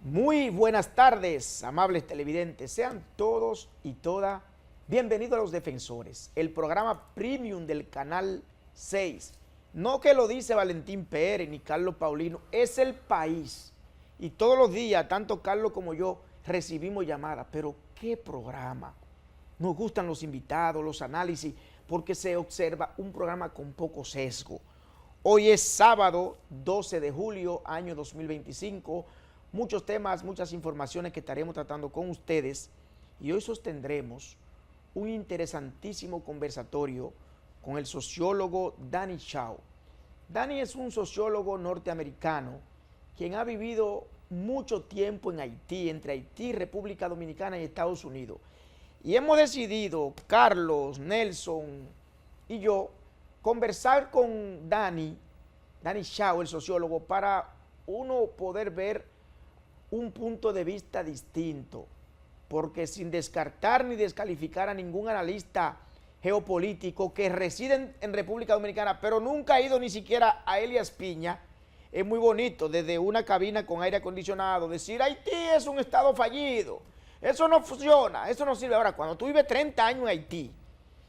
Muy buenas tardes, amables televidentes. Sean todos y todas bienvenidos a Los Defensores, el programa premium del Canal 6. No que lo dice Valentín Pérez ni Carlos Paulino, es el país. Y todos los días, tanto Carlos como yo, recibimos llamadas. Pero ¿qué programa? Nos gustan los invitados, los análisis, porque se observa un programa con poco sesgo. Hoy es sábado 12 de julio, año 2025. Muchos temas, muchas informaciones que estaremos tratando con ustedes y hoy sostendremos un interesantísimo conversatorio con el sociólogo Danny Shaw. Danny es un sociólogo norteamericano quien ha vivido mucho tiempo en Haití, entre Haití, República Dominicana y Estados Unidos. Y hemos decidido, Carlos, Nelson y yo, conversar con Danny Shaw, el sociólogo, para uno poder ver un punto de vista distinto, porque sin descartar ni descalificar a ningún analista geopolítico que reside en República Dominicana, pero nunca ha ido ni siquiera a Elías Piña, es muy bonito desde una cabina con aire acondicionado decir Haití es un estado fallido, eso no funciona, eso no sirve. Ahora, cuando tú vives 30 años en Haití,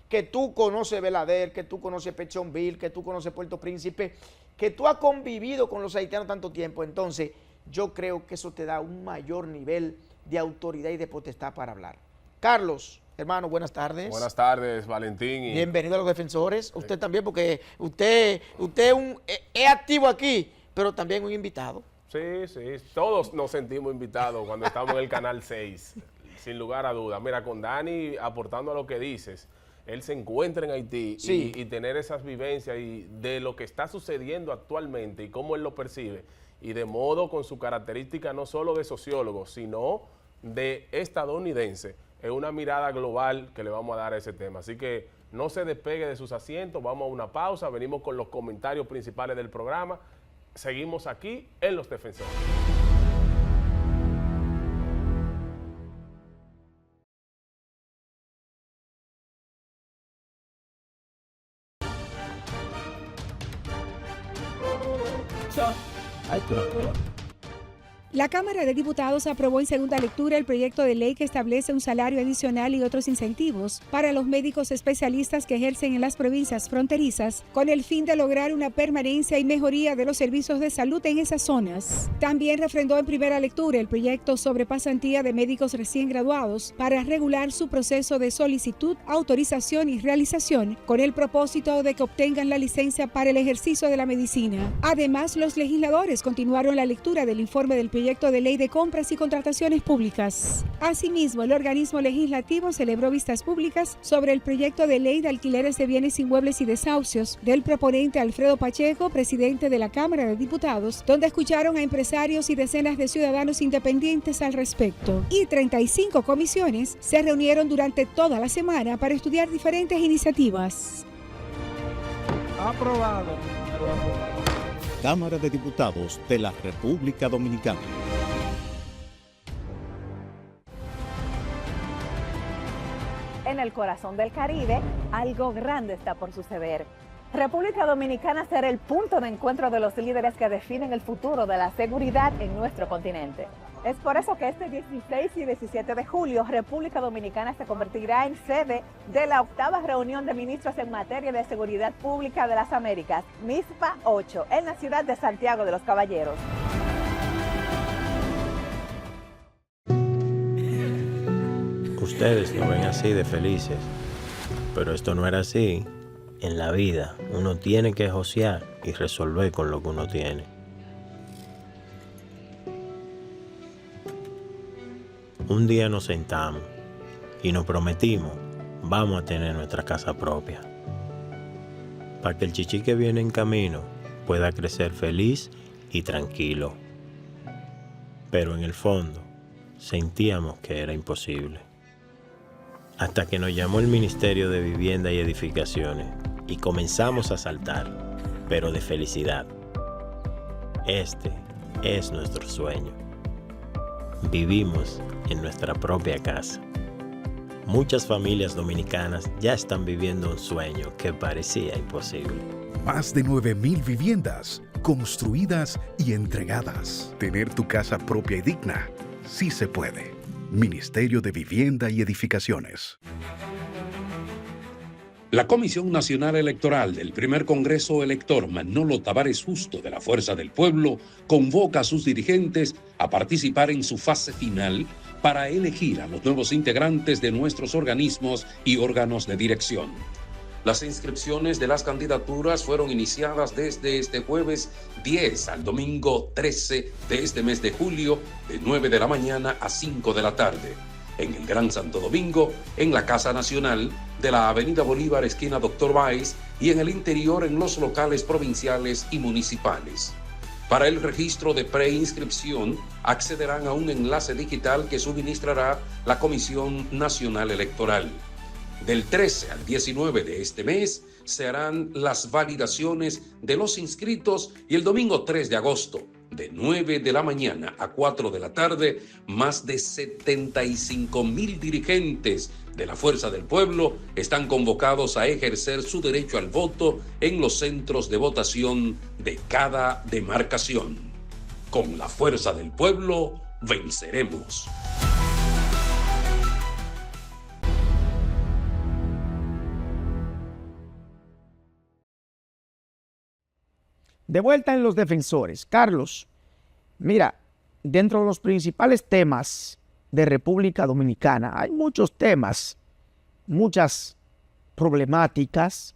que tú conoces Belader, que tú conoces Pétionville, que tú conoces Puerto Príncipe, que tú has convivido con los haitianos tanto tiempo, entonces yo creo que eso te da un mayor nivel de autoridad y de potestad para hablar. Carlos, hermano, buenas tardes. Buenas tardes, Valentín. Bienvenido a Los Defensores. Usted también, porque usted es activo aquí, pero también un invitado. Sí, todos nos sentimos invitados cuando estamos en el Canal 6, sin lugar a dudas. Mira, con Danny, aportando a lo que dices, él se encuentra en Haití, sí, y tener esas vivencias y de lo que está sucediendo actualmente y cómo él lo percibe, y de modo con su característica no solo de sociólogo, sino de estadounidense. Es una mirada global que le vamos a dar a ese tema. Así que no se despegue de sus asientos, vamos a una pausa, venimos con los comentarios principales del programa. Seguimos aquí en Los Defensores. La Cámara de Diputados aprobó en segunda lectura el proyecto de ley que establece un salario adicional y otros incentivos para los médicos especialistas que ejercen en las provincias fronterizas, con el fin de lograr una permanencia y mejoría de los servicios de salud en esas zonas. También refrendó en primera lectura el proyecto sobre pasantía de médicos recién graduados para regular su proceso de solicitud, autorización y realización, con el propósito de que obtengan la licencia para el ejercicio de la medicina. Además, los legisladores continuaron la lectura del informe del proyecto de ley de compras y contrataciones públicas. Asimismo, el organismo legislativo celebró vistas públicas sobre el proyecto de ley de alquileres de bienes inmuebles y desahucios del proponente Alfredo Pacheco, presidente de la Cámara de Diputados, donde escucharon a empresarios y decenas de ciudadanos independientes al respecto. Y 35 comisiones se reunieron durante toda la semana para estudiar diferentes iniciativas. Aprobado. Cámara de Diputados de la República Dominicana. En el corazón del Caribe, algo grande está por suceder. República Dominicana será el punto de encuentro de los líderes que definen el futuro de la seguridad en nuestro continente. Es por eso que este 16 y 17 de julio, República Dominicana se convertirá en sede de la 8ª reunión de ministros en materia de seguridad pública de las Américas, MISPA 8, en la ciudad de Santiago de los Caballeros. Ustedes lo ven así de felices, pero esto no era así. En la vida, uno tiene que josear y resolver con lo que uno tiene. Un día nos sentamos y nos prometimos, vamos a tener nuestra casa propia, para que el chichi que viene en camino pueda crecer feliz y tranquilo. Pero en el fondo, sentíamos que era imposible. Hasta que nos llamó el Ministerio de Vivienda y Edificaciones y comenzamos a saltar, pero de felicidad. Este es nuestro sueño. Vivimos en nuestra propia casa. Muchas familias dominicanas ya están viviendo un sueño que parecía imposible. Más de 9.000 viviendas construidas y entregadas. Tener tu casa propia y digna, sí se puede. Ministerio de Vivienda y Edificaciones. La Comisión Nacional Electoral del Primer Congreso Elector Manolo Tavares Justo de la Fuerza del Pueblo convoca a sus dirigentes a participar en su fase final para elegir a los nuevos integrantes de nuestros organismos y órganos de dirección. Las inscripciones de las candidaturas fueron iniciadas desde este jueves 10 al domingo 13 de este mes de julio, de 9 de la mañana a 5 de la tarde, en el Gran Santo Domingo, en la Casa Nacional de la Avenida Bolívar, esquina Dr. Báez, y en el interior en los locales provinciales y municipales. Para el registro de preinscripción, accederán a un enlace digital que suministrará la Comisión Nacional Electoral. Del 13 al 19 de este mes se harán las validaciones de los inscritos y el domingo 3 de agosto, de 9 de la mañana a 4 de la tarde, más de 75,000 dirigentes de la Fuerza del Pueblo están convocados a ejercer su derecho al voto en los centros de votación de cada demarcación. Con la Fuerza del Pueblo, venceremos. De vuelta en los defensores. Carlos, mira, dentro de los principales temas de República Dominicana hay muchos temas, muchas problemáticas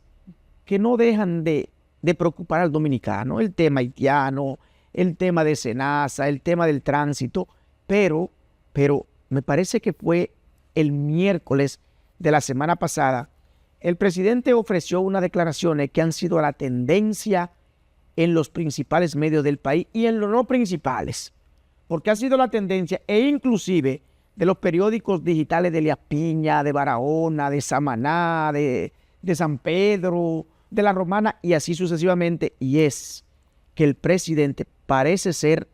que no dejan de preocupar al dominicano. El tema haitiano, el tema de SENASA, el tema del tránsito, pero me parece que fue el miércoles de la semana pasada, el presidente ofreció unas declaraciones que han sido la tendencia en los principales medios del país y en los no principales, porque ha sido la tendencia e inclusive de los periódicos digitales de Elías Piña, de Barahona, de Samaná, de San Pedro, de La Romana y así sucesivamente, y es que el presidente parece ser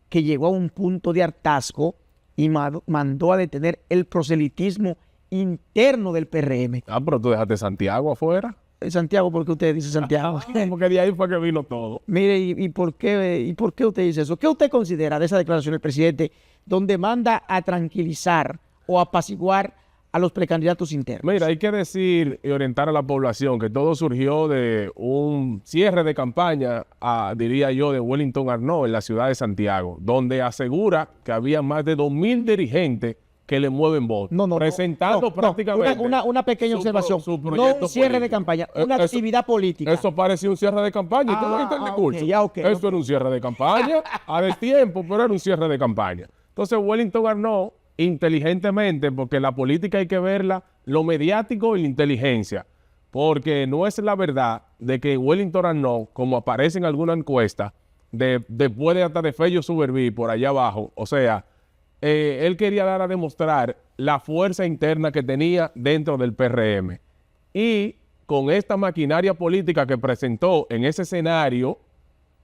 que llegó a un punto de hartazgo y mandó a detener el proselitismo interno del PRM. Ah, pero tú dejaste Santiago afuera. Santiago, ¿por qué usted dice Santiago? Porque de ahí fue que vino todo. Mire, ¿y por qué usted dice eso? ¿Qué usted considera de esa declaración del presidente donde manda a tranquilizar o apaciguar a los precandidatos internos? Mira, hay que decir y orientar a la población que todo surgió de un cierre de campaña, diría yo, de Wellington Arnault en la ciudad de Santiago, donde asegura que había más de 2,000 dirigentes que le mueven votos, presentando prácticamente una pequeña observación, no un cierre de campaña, una actividad política. Eso parecía un cierre de campaña. Eso era un cierre de campaña, a destiempo, pero era un cierre de campaña. Entonces Wellington Arnault, inteligentemente, porque la política hay que verla, lo mediático y la inteligencia, porque no es la verdad de que Wellington Arnault, como aparece en alguna encuesta, después de hasta de Fello Suberví por allá abajo, o sea, él quería dar a demostrar la fuerza interna que tenía dentro del PRM. Y con esta maquinaria política que presentó en ese escenario,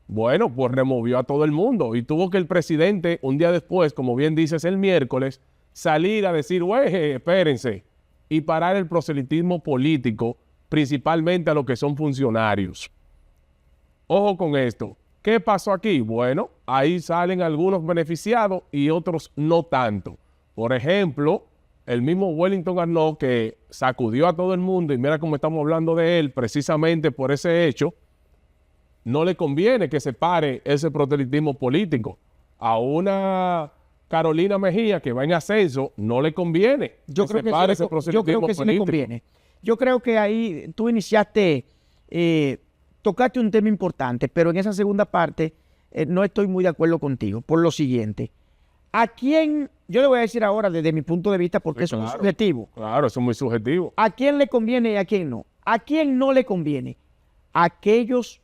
bueno, pues removió a todo el mundo. Y tuvo que el presidente, un día después, como bien dices, el miércoles, salir a decir, güey, espérense, y parar el proselitismo político, principalmente a los que son funcionarios. Ojo con esto. ¿Qué pasó aquí? Bueno, ahí salen algunos beneficiados y otros no tanto. Por ejemplo, el mismo Wellington Arnault que sacudió a todo el mundo, y mira cómo estamos hablando de él precisamente por ese hecho, no le conviene que se pare ese proselitismo político. A una Carolina Mejía que va en ascenso, no le conviene yo creo que pare ese proselitismo político. Yo creo que sí le conviene. Yo creo que ahí tú iniciaste... tocaste un tema importante, pero en esa segunda parte no estoy muy de acuerdo contigo, por lo siguiente. ¿A quién? Yo le voy a decir ahora desde mi punto de vista, porque eso es muy subjetivo. Claro, eso es muy subjetivo. ¿A quién le conviene y a quién no? ¿A quién no le conviene? A aquellos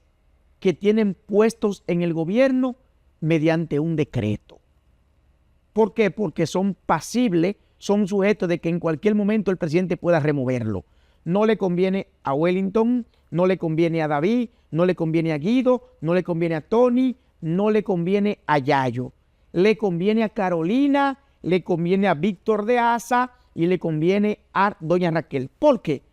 que tienen puestos en el gobierno mediante un decreto. ¿Por qué? Porque son pasibles, son sujetos de que en cualquier momento el presidente pueda removerlo. No le conviene a Wellington, no le conviene a David, no le conviene a Guido, no le conviene a Tony, no le conviene a Yayo. Le conviene a Carolina, le conviene a Víctor de Asa y le conviene a doña Raquel. ¿Por qué?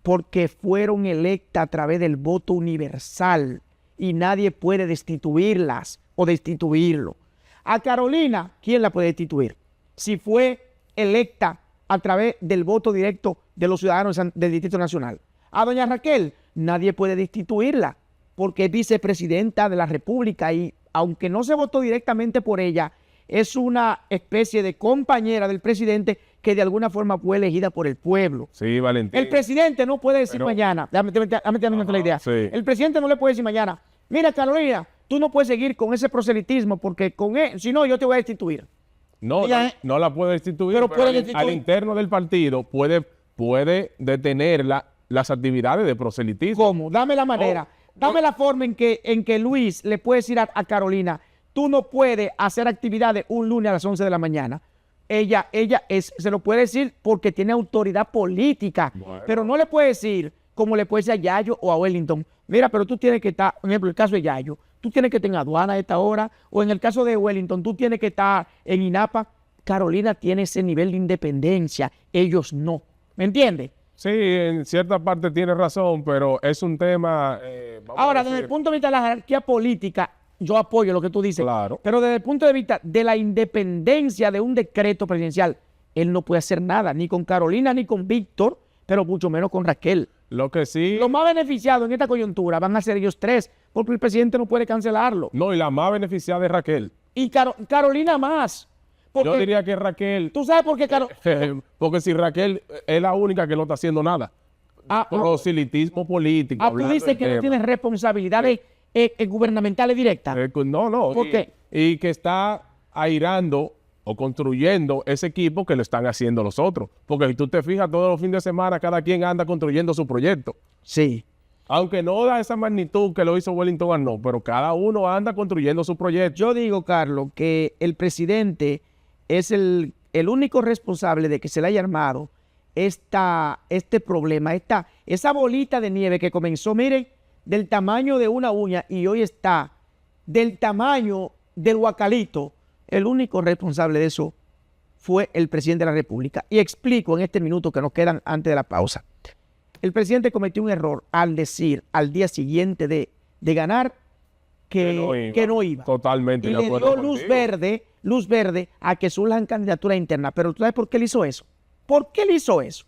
Porque fueron electas a través del voto universal y nadie puede destituirlas o destituirlo. A Carolina, ¿quién la puede destituir? Si fue electa a través del voto directo de los ciudadanos del Distrito Nacional. A doña Raquel, nadie puede destituirla porque es vicepresidenta de la República y aunque no se votó directamente por ella, es una especie de compañera del presidente que de alguna forma fue elegida por el pueblo. Sí, Valentín. El presidente no puede decir mañana, déjame la idea. Sí. El presidente no le puede decir mañana, mira Carolina, tú no puedes seguir con ese proselitismo porque con él, si no yo te voy a destituir. No, no la puede destituir, pero puede al, destituir. Al interno del partido puede detener las actividades de proselitismo. ¿Cómo? Dame la manera. Dame la forma en que Luis le puede decir a Carolina, tú no puedes hacer actividades un lunes a las 11 de la mañana. Ella se lo puede decir porque tiene autoridad política, bueno, pero no le puede decir como le puede decir a Yayo o a Wellington. Mira, pero tú tienes que estar, por ejemplo, el caso de Yayo, tú tienes que estar en aduana a esta hora, o en el caso de Wellington, tú tienes que estar en INAPA. Carolina tiene ese nivel de independencia, ellos no. ¿Me entiendes? Sí, en cierta parte tiene razón, pero es un tema... ahora, desde el punto de vista de la jerarquía política, yo apoyo lo que tú dices, claro, pero desde el punto de vista de la independencia de un decreto presidencial, él no puede hacer nada, ni con Carolina, ni con Víctor, pero mucho menos con Raquel. Lo que sí... Los más beneficiados en esta coyuntura van a ser ellos tres, porque el presidente no puede cancelarlo. No, y la más beneficiada es Raquel. Y Carolina más. Yo diría que Raquel... ¿Tú sabes por qué porque si Raquel es la única que no está haciendo nada. Proselitismo político. Tú dices que no tiene responsabilidades gubernamentales directas. No. ¿Por qué? Y que está airando o construyendo ese equipo que lo están haciendo los otros. Porque si tú te fijas, todos los fines de semana cada quien anda construyendo su proyecto. Sí. Aunque no da esa magnitud que lo hizo Wellington, no, pero cada uno anda construyendo su proyecto. Yo digo, Carlos, que el presidente es el único responsable de que se le haya armado este problema, esa bolita de nieve que comenzó, miren, del tamaño de una uña y hoy está del tamaño del guacalito. El único responsable de eso fue el presidente de la República. Y explico en este minuto que nos quedan antes de la pausa. El presidente cometió un error al decir al día siguiente de ganar que no iba. Totalmente. Y le dio luz verde a que surjan candidaturas internas. Pero ¿tú sabes por qué él hizo eso? ¿Por qué él hizo eso?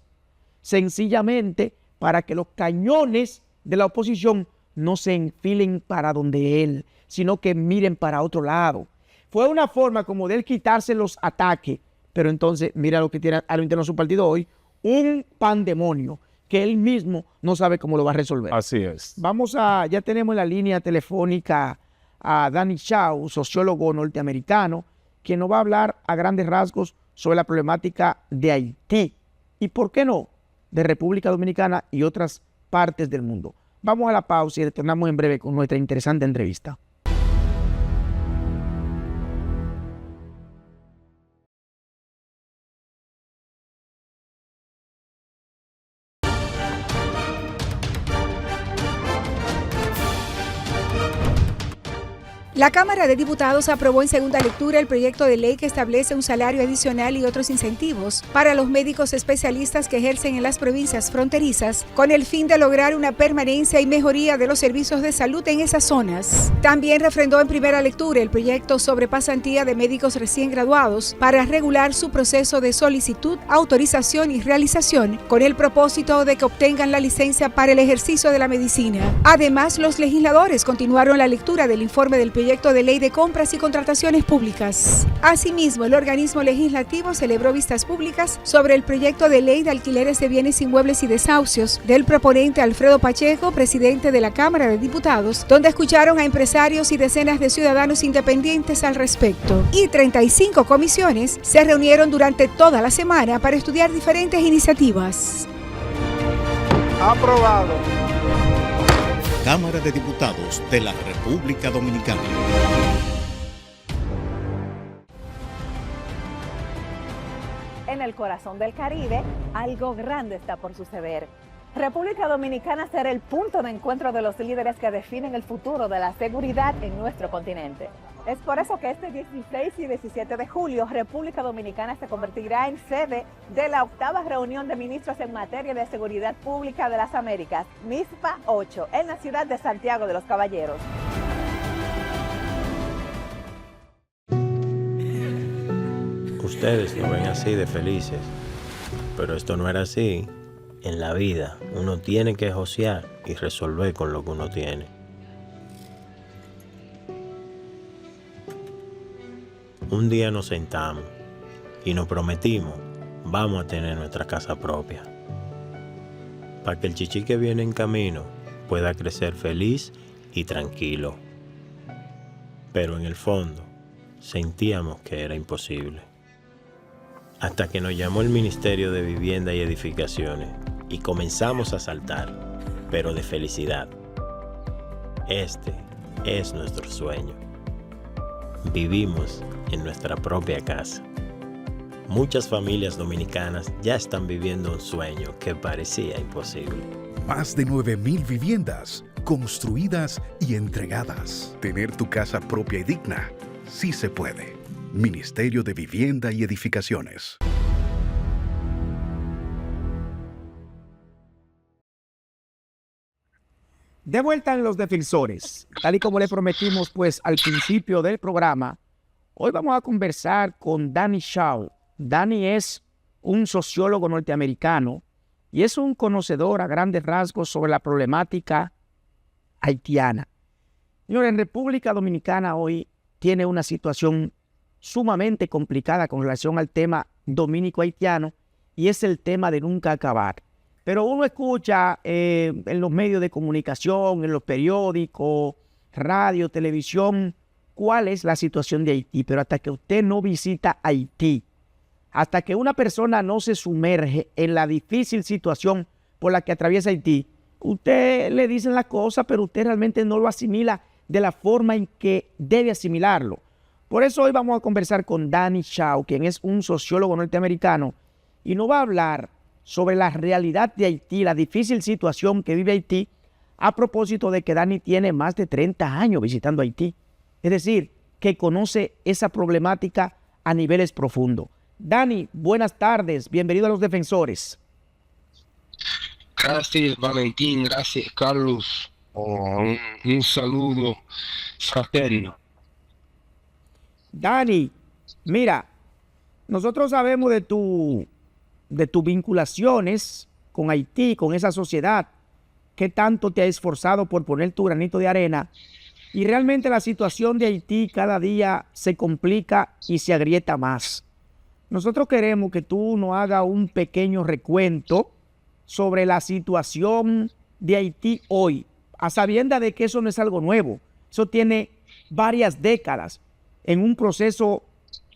Sencillamente para que los cañones de la oposición no se enfilen para donde él, sino que miren para otro lado. Fue una forma como de él quitarse los ataques, pero entonces mira lo que tiene a lo interno de su partido hoy, un pandemonio que él mismo no sabe cómo lo va a resolver. Así es. Ya tenemos en la línea telefónica a Danny Chau, sociólogo norteamericano, quien nos va a hablar a grandes rasgos sobre la problemática de Haití y, ¿por qué no?, de República Dominicana y otras partes del mundo. Vamos a la pausa y retornamos en breve con nuestra interesante entrevista. La Cámara de Diputados aprobó en segunda lectura el proyecto de ley que establece un salario adicional y otros incentivos para los médicos especialistas que ejercen en las provincias fronterizas, con el fin de lograr una permanencia y mejoría de los servicios de salud en esas zonas. También refrendó en primera lectura el proyecto sobre pasantía de médicos recién graduados para regular su proceso de solicitud, autorización y realización, con el propósito de que obtengan la licencia para el ejercicio de la medicina. Además, los legisladores continuaron la lectura del informe del proyecto de ley de compras y contrataciones públicas. Asimismo, el organismo legislativo celebró vistas públicas sobre el proyecto de ley de alquileres de bienes inmuebles y desahucios del proponente Alfredo Pacheco, presidente de la Cámara de Diputados, donde escucharon a empresarios y decenas de ciudadanos independientes al respecto. Y 35 comisiones se reunieron durante toda la semana para estudiar diferentes iniciativas. Aprobado. Cámara de Diputados de la República Dominicana. En el corazón del Caribe, algo grande está por suceder. República Dominicana será el punto de encuentro de los líderes que definen el futuro de la seguridad en nuestro continente. Es por eso que este 16 y 17 de julio, República Dominicana se convertirá en sede de la 8ª reunión de ministros en materia de seguridad pública de las Américas, MISPA 8, en la ciudad de Santiago de los Caballeros. Ustedes lo ven así de felices, pero esto no era así. En la vida uno tiene que josear y resolver con lo que uno tiene. Un día nos sentamos y nos prometimos, vamos a tener nuestra casa propia, para que el chichi que viene en camino pueda crecer feliz y tranquilo. Pero en el fondo sentíamos que era imposible. Hasta que nos llamó el Ministerio de Vivienda y Edificaciones y comenzamos a saltar, pero de felicidad. Este es nuestro sueño. Vivimos en nuestra propia casa. Muchas familias dominicanas ya están viviendo un sueño que parecía imposible. Más de 9,000 viviendas construidas y entregadas. Tener tu casa propia y digna, sí se puede. Ministerio de Vivienda y Edificaciones. De vuelta en Los Defensores, tal y como le prometimos pues al principio del programa, hoy vamos a conversar con Danny Shaw. Danny es un sociólogo norteamericano y es un conocedor a grandes rasgos sobre la problemática haitiana. Señor, en República Dominicana hoy tiene una situación sumamente complicada con relación al tema dominico-haitiano y es el tema de nunca acabar. Pero uno escucha en los medios de comunicación, en los periódicos, radio, televisión, cuál es la situación de Haití. Pero hasta que usted no visita Haití, hasta que una persona no se sumerge en la difícil situación por la que atraviesa Haití, usted le dicen las cosas, pero usted realmente no lo asimila de la forma en que debe asimilarlo. Por eso hoy vamos a conversar con Danny Shaw, quien es un sociólogo norteamericano, y nos va a hablar sobre la realidad de Haití, la difícil situación que vive Haití, a propósito de que Danny tiene más de 30 años visitando Haití. Es decir, que conoce esa problemática a niveles profundos. Danny, buenas tardes, bienvenido a Los Defensores. Gracias, Valentín, gracias, Carlos. Un saludo fraterno. Danny, mira, nosotros sabemos de tus vinculaciones con Haití, con esa sociedad, que tanto te ha esforzado por poner tu granito de arena, y realmente la situación de Haití cada día se complica y se agrieta más. Nosotros queremos que tú nos hagas un pequeño recuento sobre la situación de Haití hoy, a sabiendas de que eso no es algo nuevo, eso tiene varias décadas en un proceso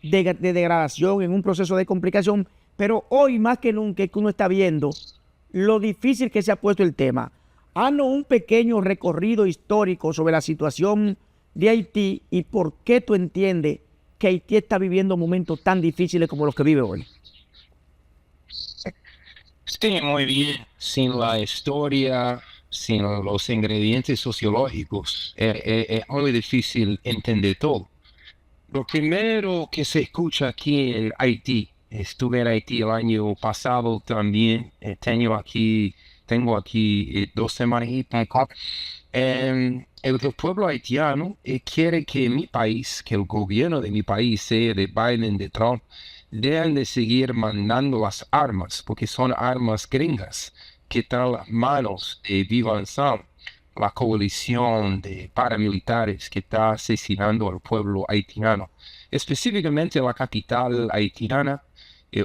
de degradación, en un proceso de complicación, pero hoy más que nunca es que uno está viendo lo difícil que se ha puesto el tema. Haznos un pequeño recorrido histórico sobre la situación de Haití y por qué tú entiendes que Haití está viviendo momentos tan difíciles como los que vive hoy. Sí, muy bien. Sin la historia, sin los ingredientes sociológicos, es muy difícil entender todo. Lo primero que se escucha aquí en Haití, estuve en Haití el año pasado también, tengo aquí 2 semanas y poco. El pueblo haitiano quiere que mi país, que el gobierno de mi país, sea de Biden, de Trump, deben de seguir mandando las armas, porque son armas gringas que están en las manos de Viva Ensemble, la coalición de paramilitares que está asesinando al pueblo haitiano, específicamente la capital haitiana,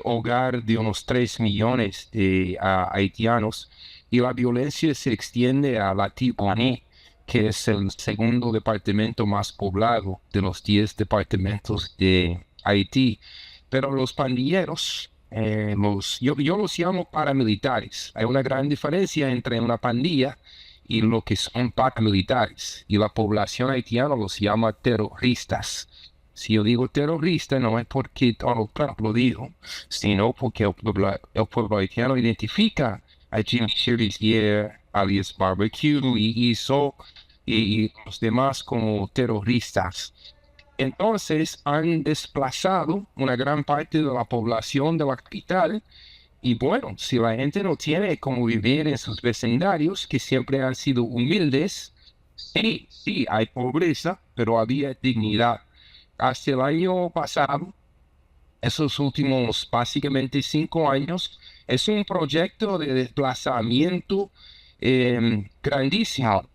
hogar de unos 3 millones de haitianos, y la violencia se extiende a Latibonite, que es el segundo departamento más poblado de los 10 departamentos de Haití. Pero los pandilleros, yo los llamo paramilitares. Hay una gran diferencia entre una pandilla y lo que son paramilitares. Y la población haitiana los llama terroristas. Si yo digo terrorista, no es porque Donald Trump lo dijo, sino porque el pueblo haitiano identifica a Jimmy Cherizier, alias Barbecue, y hizo y los demás como terroristas. Entonces han desplazado una gran parte de la población de la capital. Y bueno, si la gente no tiene cómo vivir en sus vecindarios, que siempre han sido humildes, sí, hay pobreza, pero había dignidad. Hasta el año pasado, esos últimos básicamente 5 años, es un proyecto de desplazamiento grandísimo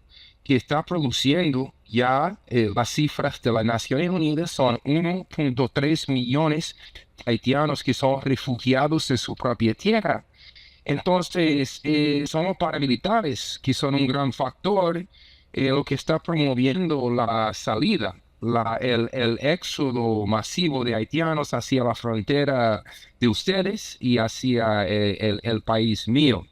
que está produciendo ya las cifras de las Naciones Unidas son 1.3 millones de haitianos que son refugiados en su propia tierra. Entonces, son los paramilitares que son un gran factor, lo que está promoviendo la salida, el éxodo masivo de haitianos hacia la frontera de ustedes y hacia el país mío.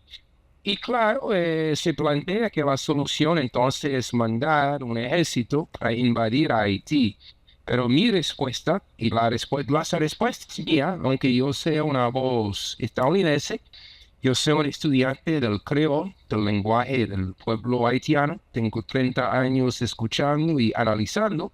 Y claro, se plantea que la solución entonces es mandar un ejército para invadir a Haití. Pero mi respuesta, y las respuestas mía, aunque yo sea una voz estadounidense, yo soy un estudiante del creol, del lenguaje del pueblo haitiano. Tengo 30 años escuchando y analizando.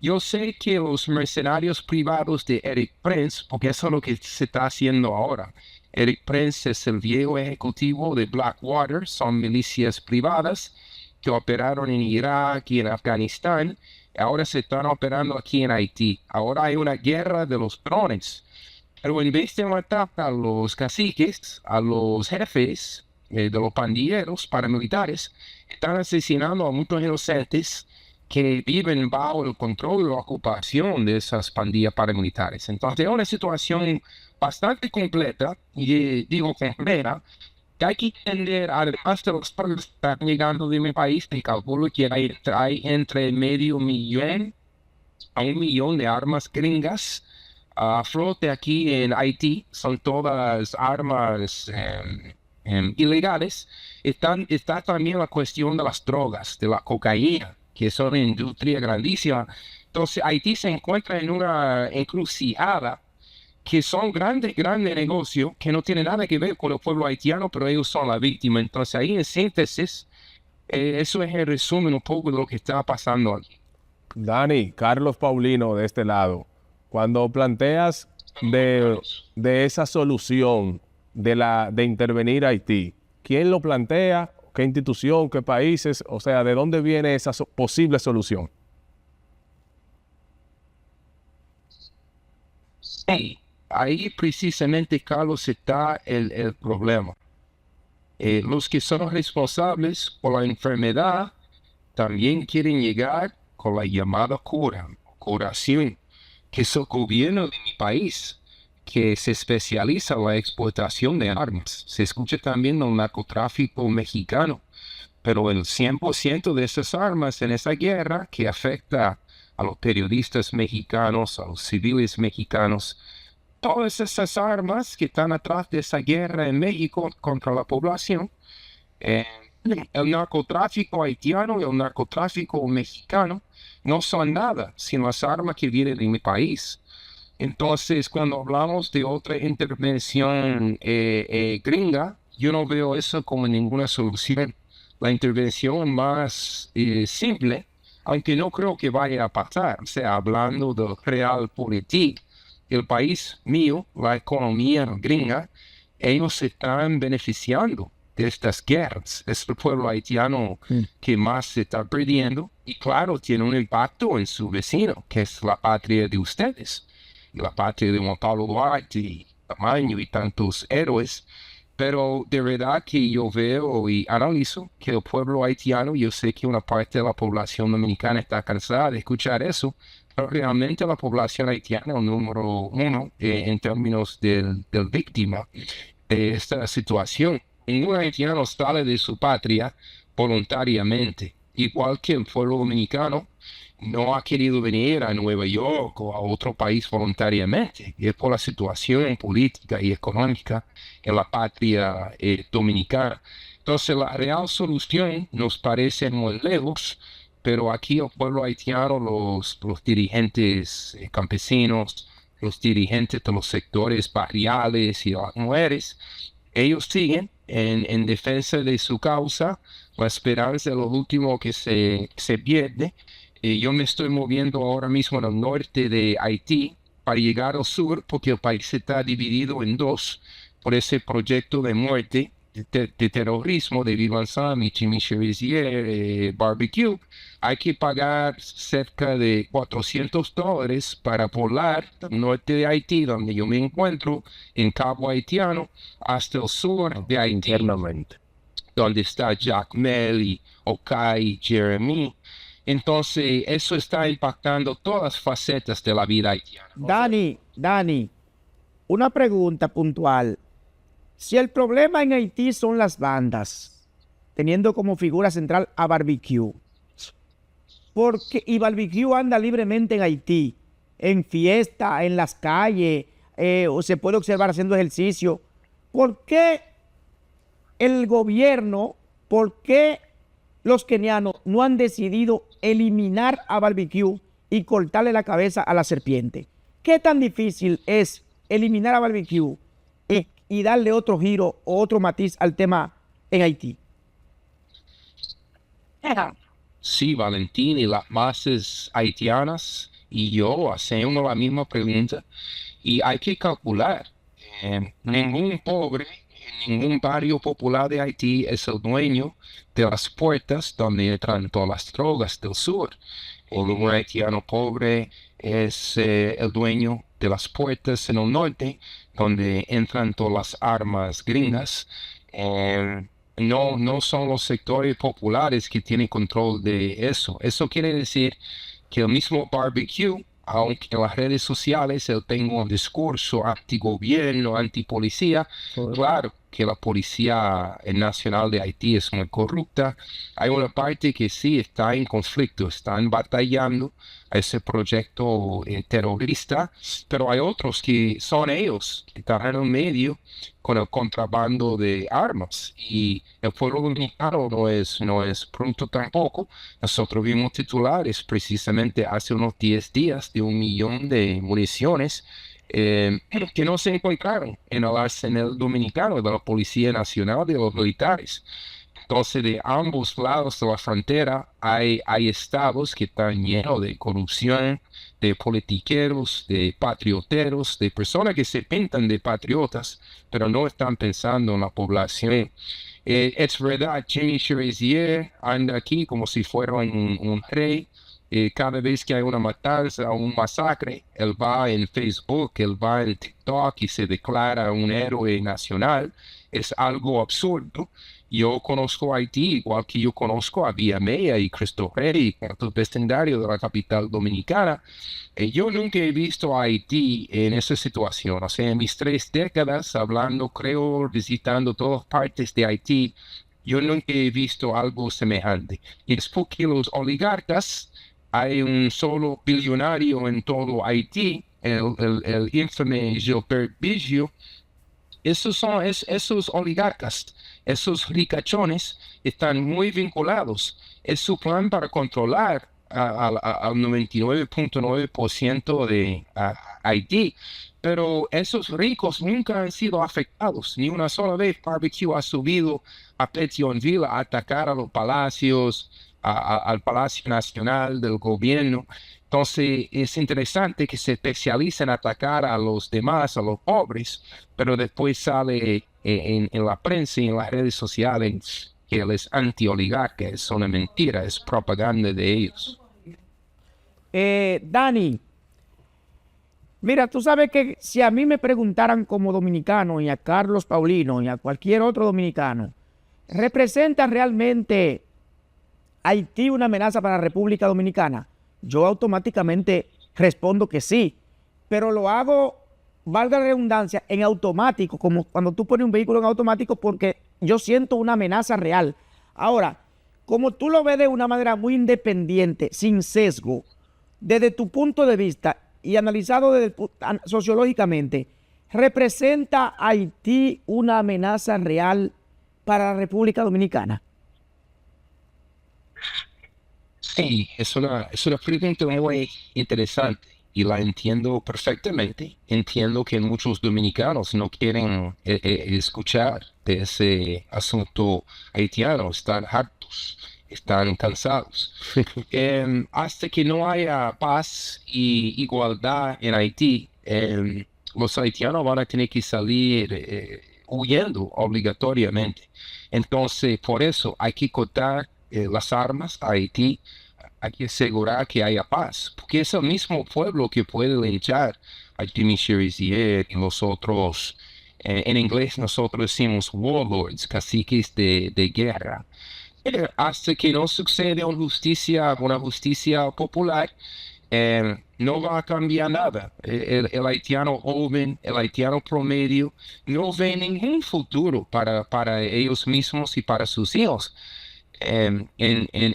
Yo sé que los mercenarios privados de Eric Prince, porque eso es lo que se está haciendo ahora. Eric Prince es el viejo ejecutivo de Blackwater, son milicias privadas que operaron en Irak y en Afganistán. Ahora se están operando aquí en Haití. Ahora hay una guerra de los drones. Pero en vez de matar a los caciques, a los jefes de los pandilleros paramilitares, están asesinando a muchos inocentes que viven bajo el control y la ocupación de esas pandillas paramilitares. Entonces es una situación bastante completa, y digo completa, que hay que entender, además de los que están llegando de mi país, te calculo que hay entre medio millón a 1 millón de armas gringas a flote aquí en Haití. Son todas armas ilegales. Está también la cuestión de las drogas, de la cocaína, que es una industria grandísima. Entonces Haití se encuentra en una encrucijada que son grandes negocios que no tienen nada que ver con el pueblo haitiano, pero ellos son la víctima. Entonces ahí en síntesis, eso es el resumen un poco de lo que está pasando aquí. Dani, Carlos Paulino de este lado, cuando planteas de esa solución de intervenir a Haití, ¿quién lo plantea? ¿Qué institución? ¿Qué países? O sea, ¿de dónde viene esa posible solución? Sí, ahí precisamente, Carlos, está el problema. Los que son responsables por la enfermedad también quieren llegar con la llamada curación, que es el gobierno de mi país, que se especializa en la explotación de armas. Se escucha también del narcotráfico mexicano, pero el 100% de esas armas en esa guerra que afecta a los periodistas mexicanos, a los civiles mexicanos, todas esas armas que están atrás de esa guerra en México contra la población, el narcotráfico haitiano y el narcotráfico mexicano no son nada sin las armas que vienen de mi país. Entonces, cuando hablamos de otra intervención gringa, yo no veo eso como ninguna solución. La intervención más simple, aunque no creo que vaya a pasar, o sea, hablando del realpolitik, el país mío, la economía gringa, ellos se están beneficiando de estas guerras. Es el pueblo haitiano que más se está perdiendo y claro, tiene un impacto en su vecino, que es la patria de ustedes, la patria de Juan Pablo Duarte y Tamaño y tantos héroes. Pero de verdad que yo veo y analizo que el pueblo haitiano, yo sé que una parte de la población dominicana está cansada de escuchar eso, pero realmente la población haitiana es el número 1 en términos del víctima de esta situación. Ningún haitiano sale de su patria voluntariamente, igual que el pueblo dominicano no ha querido venir a Nueva York o a otro país voluntariamente. Y es por la situación política y económica en la patria dominicana. Entonces la real solución nos parece muy lejos, pero aquí el pueblo haitiano, los dirigentes campesinos, los dirigentes de los sectores barriales y las mujeres, ellos siguen en defensa de su causa. La esperanza es lo último que se pierde. Yo me estoy moviendo ahora mismo en el norte de Haití para llegar al sur, porque el país está dividido en dos por ese proyecto de muerte, de terrorismo de Vivançon, Michel Barbecue. Hay que pagar cerca de $400 para volar del norte de Haití, donde yo me encuentro, en Cabo Haitiano, hasta el sur de Haití, donde está Jack Melly, Okai, Jeremy. Entonces, eso está impactando todas las facetas de la vida haitiana. Dani, una pregunta puntual. Si el problema en Haití son las bandas, teniendo como figura central a Barbecue, y Barbecue anda libremente en Haití, en fiesta, en las calles, o se puede observar haciendo ejercicio, ¿por qué el gobierno, por qué los kenianos no han decidido eliminar a Barbecue y cortarle la cabeza a la serpiente? ¿Qué tan difícil es eliminar a Barbecue y darle otro giro o otro matiz al tema en Haití? Sí, Valentín, y las masas haitianas y yo hacemos la misma pregunta, y hay que calcular. Ningún pobre en ningún barrio popular de Haití es el dueño de las puertas donde entran todas las drogas del sur. El haitiano pobre es el dueño de las puertas en el norte, donde entran todas las armas gringas. No son los sectores populares que tienen control de eso. Eso quiere decir que el mismo Barbecue, aunque en las redes sociales él tenga un discurso antigobierno, antipolicía, claro que la Policía Nacional de Haití es muy corrupta. Hay una parte que sí está en conflicto, están batallando a ese proyecto terrorista, pero hay otros que son ellos que están en el medio con el contrabando de armas, y el pueblo dominicano no es pronto tampoco. Nosotros vimos titulares precisamente hace unos 10 días de 1 millón de municiones que no se encontraron en el arsenal dominicano de la Policía Nacional, de los militares. Entonces, de ambos lados de la frontera hay estados que están llenos de corrupción, de politiqueros, de patrioteros, de personas que se pintan de patriotas, pero no están pensando en la población. Es verdad, Jimmy Cherizier anda aquí como si fuera un rey. Cada vez que hay una matanza o un masacre, él va en Facebook, él va en TikTok y se declara un héroe nacional. Es algo absurdo. Yo conozco Haití igual que yo conozco a Villamella y Cristo Rey y cuartos vecindarios de la capital dominicana. Yo nunca he visto a Haití en esa situación. O sea, en mis 3 décadas hablando, creo, visitando todas partes de Haití, yo nunca he visto algo semejante. Y es porque los oligarcas, hay un solo billonario en todo Haití, el infame Gilbert Bigio. Esos oligarcas, esos ricachones están muy vinculados. Es su plan para controlar al 99.9% de Haití. Pero esos ricos nunca han sido afectados. Ni una sola vez Barbecue ha subido a Pétionville a atacar a los palacios, al Palacio Nacional del Gobierno. Entonces es interesante que se especialice en atacar a los demás, a los pobres, pero después sale en la prensa y en las redes sociales que él es anti-oligarca. Es una mentira, es propaganda de ellos. Dani, mira, tú sabes que si a mí me preguntaran como dominicano, y a Carlos Paulino, y a cualquier otro dominicano, ¿representa realmente Haití una amenaza para la República Dominicana? Yo automáticamente respondo que sí, pero lo hago, valga la redundancia, en automático, como cuando tú pones un vehículo en automático, porque yo siento una amenaza real. Ahora, como tú lo ves de una manera muy independiente, sin sesgo, desde tu punto de vista y analizado sociológicamente, ¿representa Haití una amenaza real para la República Dominicana? Sí, es una pregunta muy interesante. y la entiendo perfectamente. Entiendo que muchos dominicanos no quieren escuchar de ese asunto haitiano, están hartos, están cansados. Hasta que no haya paz y igualdad en Haití, los haitianos van a tener que salir huyendo obligatoriamente. Entonces, por eso hay que cortar las armas a Haití, hay que asegurar que haya paz, porque es el mismo pueblo que puede linchar a Jimmy Cherizier y los otros. En inglés nosotros decimos warlords, caciques de guerra. Hasta que no suceda una justicia popular, no va a cambiar nada. El haitiano joven, el haitiano promedio, no ve ningún futuro para ellos mismos y para sus hijos en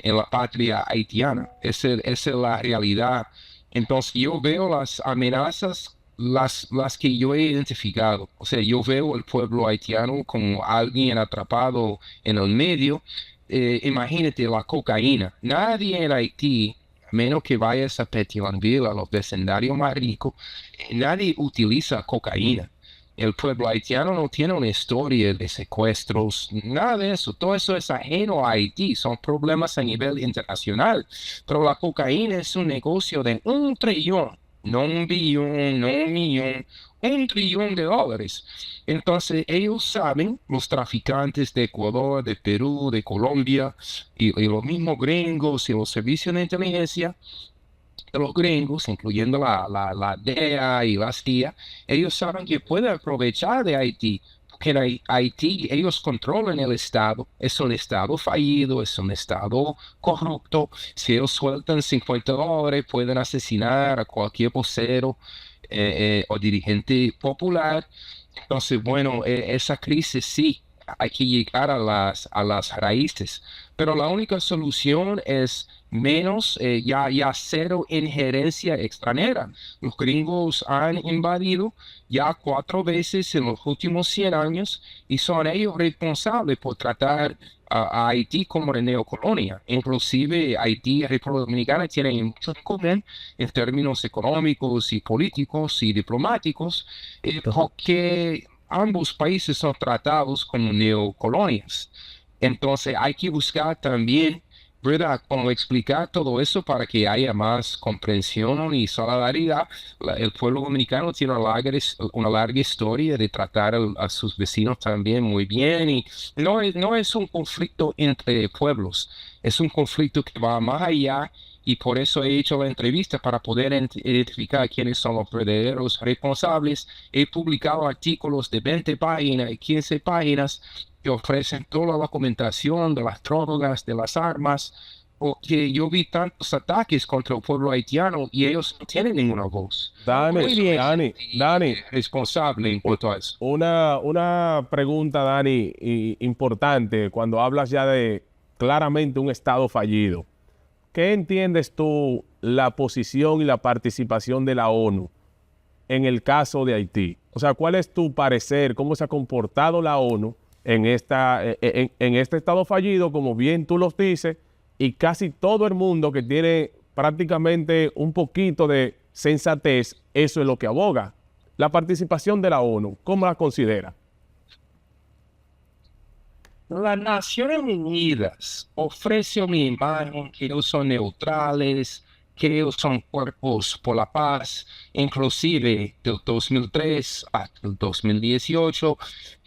la patria haitiana. Esa es la realidad. Entonces yo veo las amenazas, las que yo he identificado. O sea, yo veo el pueblo haitiano como alguien atrapado en el medio. Imagínate la cocaína. Nadie en Haití, a menos que vayas a Pétionville, a los vecindarios más ricos, nadie utiliza cocaína. El pueblo haitiano no tiene una historia de secuestros, nada de eso. Todo eso es ajeno a Haití, son problemas a nivel internacional. Pero la cocaína es un negocio de 1 trillón, no 1 billón, no 1 millón, $1 trillón. Entonces ellos saben, los traficantes de Ecuador, de Perú, de Colombia, y los mismos gringos y los servicios de inteligencia de los gringos, incluyendo la DEA y la CIA, ellos saben que pueden aprovechar de Haití, porque en Haití ellos controlan el Estado, es un Estado fallido, es un Estado corrupto. Si ellos sueltan $50, pueden asesinar a cualquier vocero o dirigente popular. Entonces, bueno, esa crisis sí, hay que llegar a las raíces, pero la única solución es menos, ya cero injerencia extranjera. Los gringos han invadido ya 4 veces en los últimos 100 años y son ellos responsables por tratar a Haití como una neocolonia. Inclusive Haití y República Dominicana tienen mucho en común en términos económicos y políticos y diplomáticos, porque ambos países son tratados como neocolonias. Entonces hay que buscar también, ¿verdad?, cómo explicar todo eso para que haya más comprensión y solidaridad. El pueblo dominicano tiene una larga historia de tratar a sus vecinos también muy bien, y no es un conflicto entre pueblos, es un conflicto que va más allá. Y por eso he hecho la entrevista, para poder identificar quiénes son los verdaderos responsables. He publicado artículos de 20 páginas y 15 páginas que ofrecen toda la documentación de las drogas, de las armas, porque yo vi tantos ataques contra el pueblo haitiano y ellos no tienen ninguna voz. Dani, responsable en cuanto a eso. Una pregunta, Dani, importante, cuando hablas ya de claramente un Estado fallido. ¿Qué entiendes tú la posición y la participación de la ONU en el caso de Haití? O sea, ¿cuál es tu parecer? ¿Cómo se ha comportado la ONU en este Estado fallido, como bien tú los dices, y casi todo el mundo que tiene prácticamente un poquito de sensatez, eso es lo que aboga? La participación de la ONU, ¿cómo la considera? Las Naciones Unidas ofrecen una imagen que ellos son neutrales, que ellos son cuerpos por la paz. Inclusive del 2003 hasta el 2018,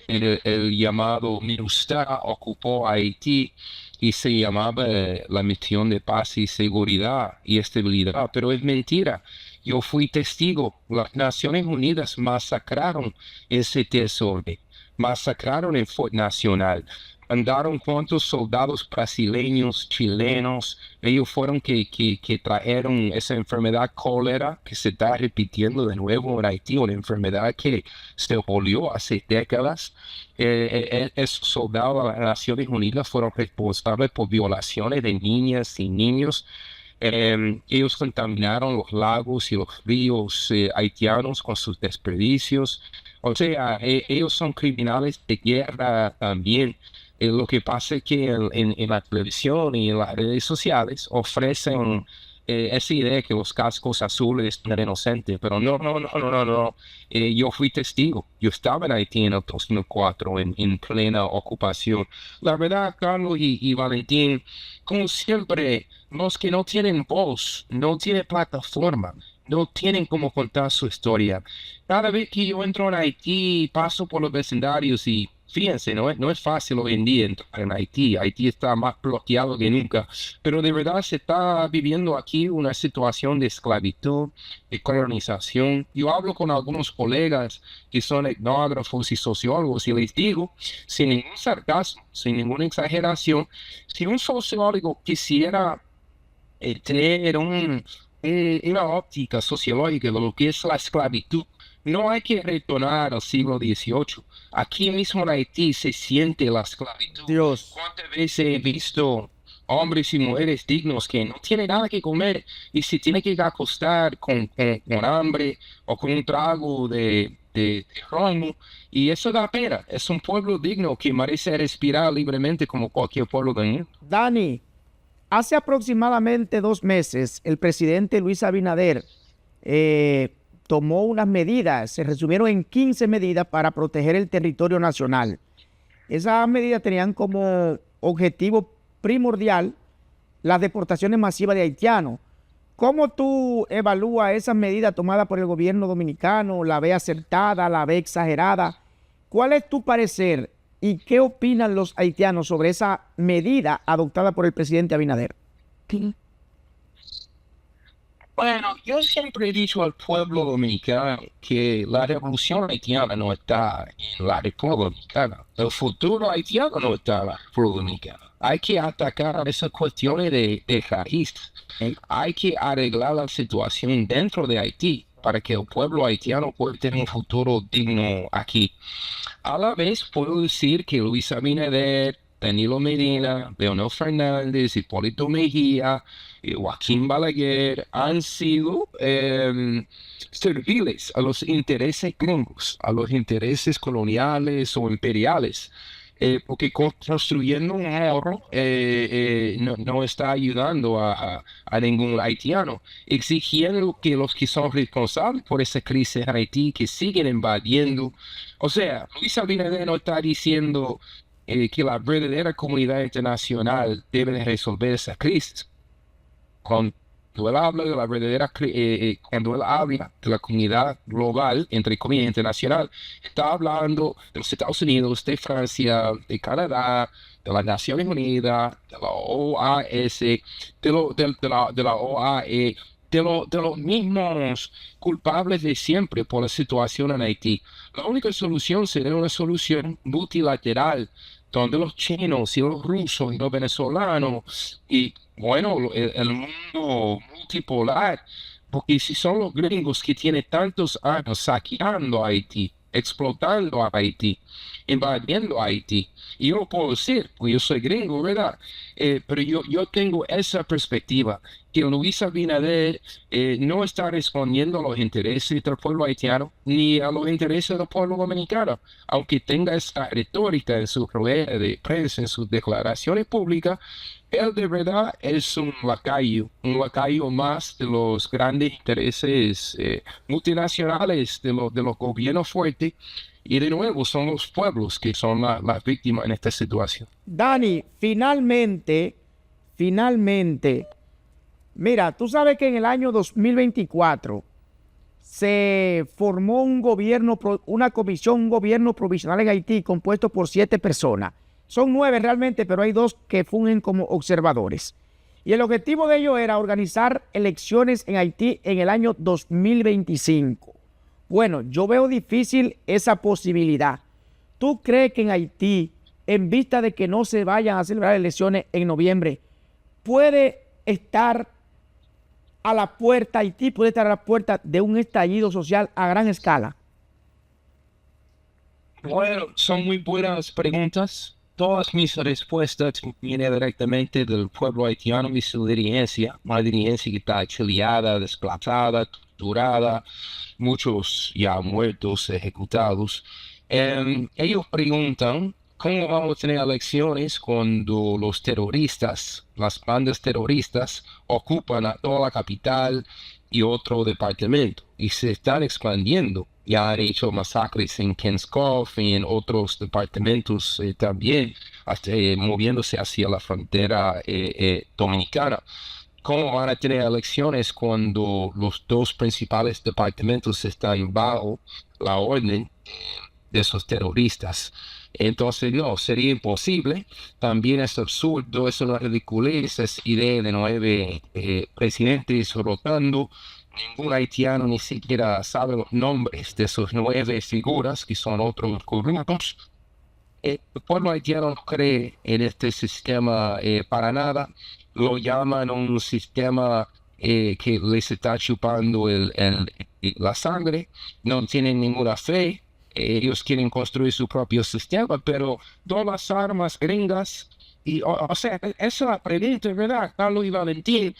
el llamado MINUSTAH ocupó Haití y se llamaba la Misión de Paz y Seguridad y Estabilidad, pero es mentira. Yo fui testigo. Las Naciones Unidas masacraron ese desorden, masacraron el Fort Nacional. Mandaron cuantos soldados brasileños, chilenos. Ellos fueron que trajeron esa enfermedad cólera que se está repitiendo de nuevo en Haití, una enfermedad que se abolió hace décadas. Esos soldados de las Naciones Unidas fueron responsables por violaciones de niñas y niños. Ellos contaminaron los lagos y los ríos haitianos con sus desperdicios. O sea, ellos son criminales de guerra también. Lo que pasa es que en la televisión y en las redes sociales ofrecen esa idea que los cascos azules eran inocentes, pero no. Yo fui testigo. Yo estaba en Haití en el 2004 en plena ocupación. La verdad, Carlos y Valentín, como siempre, los que no tienen voz, no tienen plataforma, no tienen cómo contar su historia. Cada vez que yo entro en Haití, paso por los vecindarios y fíjense, no es fácil hoy en día entrar en Haití. Haití está más bloqueado que nunca, pero de verdad se está viviendo aquí una situación de esclavitud, de colonización. Yo hablo con algunos colegas que son etnógrafos y sociólogos y les digo, sin ningún sarcasmo, sin ninguna exageración, si un sociólogo quisiera tener una óptica sociológica de lo que es la esclavitud, no hay que retornar al siglo XVIII. Aquí mismo en Haití se siente la esclavitud. Dios. ¿Cuántas veces he visto hombres y mujeres dignos que no tienen nada que comer y se tienen que acostar con hambre o con un trago de ron? Y eso da pena. Es un pueblo digno que merece respirar libremente como cualquier pueblo del mundo. Dani, hace aproximadamente 2 meses, el presidente Luis Abinader tomó unas medidas, se resumieron en 15 medidas para proteger el territorio nacional. Esas medidas tenían como objetivo primordial las deportaciones masivas de haitianos. ¿Cómo tú evalúas esas medidas tomadas por el gobierno dominicano? ¿La ves acertada? ¿La ves exagerada? ¿Cuál es tu parecer y qué opinan los haitianos sobre esa medida adoptada por el presidente Abinader? Bueno, yo siempre he dicho al pueblo dominicano que la revolución haitiana no está en la República Dominicana. El futuro haitiano no está en la República Dominicana. Hay que atacar esas cuestiones de raíz. Hay que arreglar la situación dentro de Haití para que el pueblo haitiano pueda tener un futuro digno aquí. A la vez puedo decir que Luis Abinader, Danilo Medina, Leonel Fernández, Hipólito Mejía y Joaquín Balaguer han sido serviles a los intereses gringos, a los intereses coloniales o imperiales, porque construyendo un ahorro no está ayudando a ningún haitiano, exigiendo que los que son responsables por esa crisis en Haití, que siguen invadiendo. O sea, Luis Abinader no está diciendo que la verdadera comunidad internacional debe de resolver esa crisis. Cuando él habla de la verdadera, cuando él habla de la comunidad global, entre comillas, internacional, está hablando de los Estados Unidos, de Francia, de Canadá, de las Naciones Unidas, de la OAS, de la OAE, de los mismos culpables de siempre por la situación en Haití. La única solución sería una solución multilateral, donde los chinos y los rusos y los venezolanos y, bueno, el mundo multipolar, porque si son los gringos que tienen tantos años saqueando a Haití, explotando a Haití, invadiendo a Haití. Y yo lo puedo decir, porque yo soy gringo, ¿verdad? Pero yo tengo esa perspectiva, que Luis Abinader no está respondiendo a los intereses del pueblo haitiano, ni a los intereses del pueblo dominicano, aunque tenga esa retórica en su rueda de prensa, en sus declaraciones públicas. Él de verdad es un lacayo más de los grandes intereses multinacionales, de los gobiernos fuertes, y de nuevo son los pueblos que son las víctimas en esta situación. Dani, finalmente, mira, tú sabes que en el año 2024 se formó un gobierno provisional en Haití compuesto por 7 personas. Son 9 realmente, pero hay 2 que fungen como observadores. Y el objetivo de ello era organizar elecciones en Haití en el año 2025. Bueno, yo veo difícil esa posibilidad. ¿Tú crees que en Haití, en vista de que no se vayan a celebrar elecciones en noviembre, puede estar a la puerta, Haití puede estar a la puerta de un estallido social a gran escala? Bueno, son muy buenas preguntas. Todas mis respuestas vienen directamente del pueblo haitiano y su dirigencia, una dirigencia que está exiliada, desplazada, torturada, muchos ya muertos, ejecutados. Ellos preguntan ¿Cómo vamos a tener elecciones cuando los terroristas, las bandas terroristas, ocupan a toda la capital y otro departamento y se están expandiendo? Ya han hecho masacres en Kenskov y en otros departamentos también, hasta, moviéndose hacia la frontera dominicana. ¿Cómo van a tener elecciones cuando los dos principales departamentos están bajo la orden de esos terroristas? Entonces, no, sería imposible. También es absurdo, es una ridiculez, esa idea de 9 presidentes rotando. Ningún haitiano ni siquiera sabe los nombres de esos 9 figuras que son otros corruptos. El pueblo haitiano no cree en este sistema para nada. Lo llaman un sistema que les está chupando la sangre. No tienen ninguna fe. Ellos quieren construir su propio sistema, pero todas las armas gringas, o sea, esa es la pregunta, ¿verdad, Carlos y Valentín?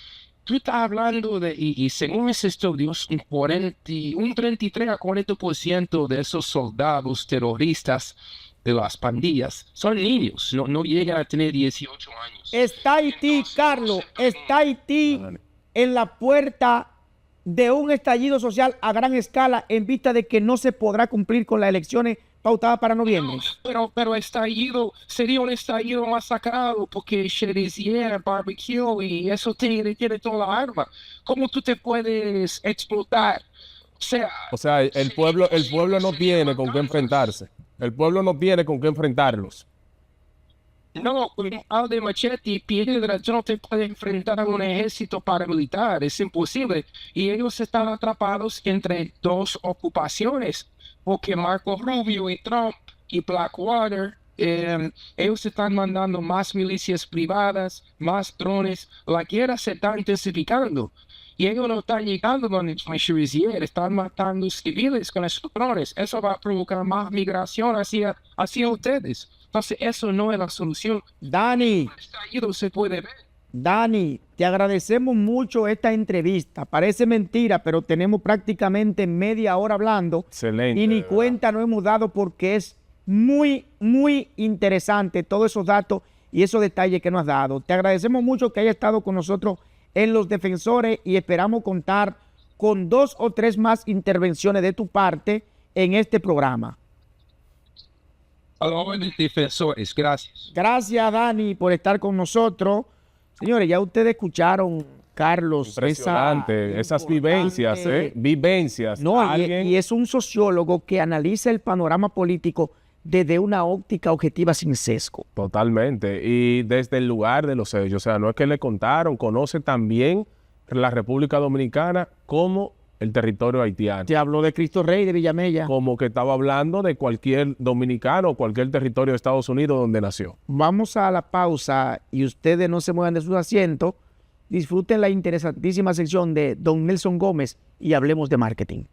Tú estás hablando de, y según ese estudios, un 33 a 40% de esos soldados terroristas de las pandillas son niños, no llegan a tener 18 años. Está Haití, Carlos, está Haití en la puerta de un estallido social a gran escala en vista de que no se podrá cumplir con las elecciones pautadas para noviembre. No, pero estallido sería un estallido masacrado porque Cherizier, barbecue y eso tiene toda la arma. ¿Cómo tú te puedes explotar? O sea, el pueblo no tiene con qué enfrentarse. El pueblo no tiene con qué enfrentarlos. No, con palo de machete y piedra tú no te puedes enfrentar a un ejército paramilitar, es imposible. Y ellos están atrapados entre 2 ocupaciones, porque Marco Rubio y Trump y Blackwater, ellos están mandando más milicias privadas, más drones, la guerra se está intensificando. Y ellos no están llegando donde Cherizier, están matando civiles con esos drones. Eso va a provocar más migración hacia ustedes. Entonces, eso no es la solución. Dani, Se puede ver. Dani, te agradecemos mucho esta entrevista. Parece mentira, pero tenemos prácticamente media hora hablando. Excelente. Y ni cuenta no hemos dado porque es muy, muy interesante todos esos datos y esos detalles que nos has dado. Te agradecemos mucho que hayas estado con nosotros en Los Defensores y esperamos contar con 2 o 3 más intervenciones de tu parte en este programa. A los jóvenes defensores, gracias. Gracias, Dani, por estar con nosotros. Señores, ya ustedes escucharon, Carlos, impresionante, esas vivencias, vivencias. No, y es un sociólogo que analiza el panorama político desde una óptica objetiva sin sesgo. Totalmente, y desde el lugar de los hechos, o sea, no es que le contaron, conoce también la República Dominicana como el territorio haitiano. Te habló de Cristo Rey de Villamella. Como que estaba hablando de cualquier dominicano o cualquier territorio de Estados Unidos donde nació. Vamos a la pausa y ustedes no se muevan de sus asientos. Disfruten la interesantísima sección de Don Nelson Gómez y hablemos de marketing.